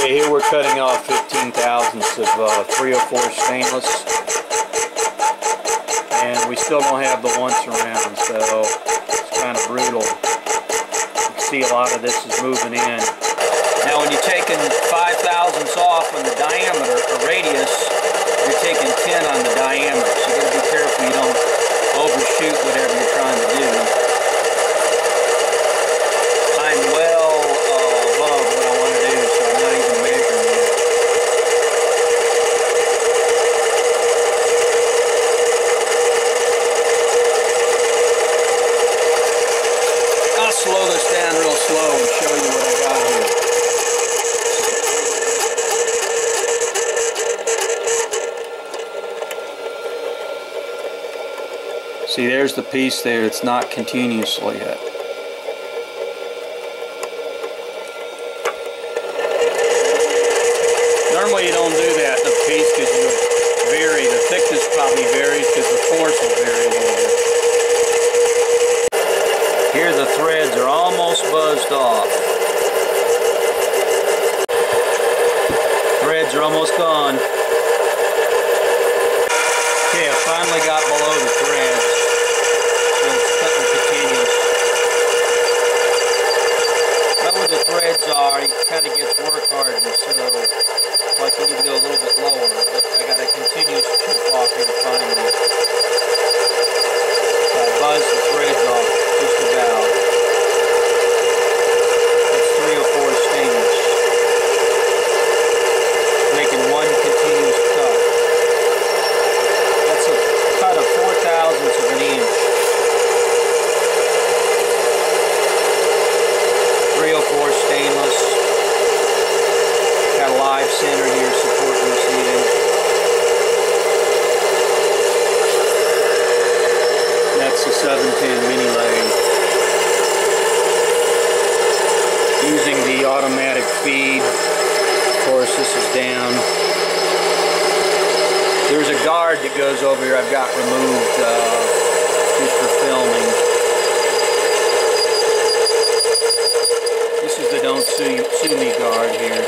Okay, here we're cutting off 15 thousandths of 304 stainless, and we still don't have the once around, so it's kind of brutal. You can see a lot of this is moving in. Now when you're taking 5 thousandths off on the diameter or radius, you're taking 10 on the diameter, so you gotta be careful you don't overshoot whatever you're trying to do. I'm well above what I want to do, so I'm not even measuring yet. I'll slow this down real slow and show you what I got here. See, there's the piece there. It's not continuously yet. Normally you don't do that in a piece because you vary. The thickness probably varies because the force will vary a little bit. Here the threads are almost buzzed off. Threads are almost gone. Okay, I finally got below the threads. So it's cutting continuous. Right where the threads are, it kind of gets work hardened, so like you need to go a little bit lower, but I got a continuous chip off here finally. So I buzzed the threads off just about. That's 304 stainless. Making one continuous cut. That's a cut of 4 thousandths of an inch. 304 stainless. Got a live center here supporting the seating. That's the 710 mini lathe. Using the automatic feed. Of course, this is down. There's a guard that goes over here I've got removed just for filming. This is the Don't Sue Me guard here.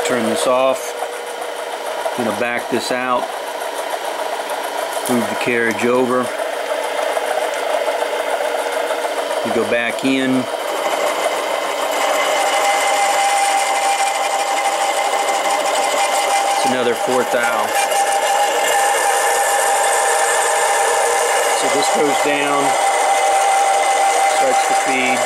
Turn this off. I'm going to back this out. Move the carriage over. You go back in. It's another 4 thou. So this goes down. Starts to feed.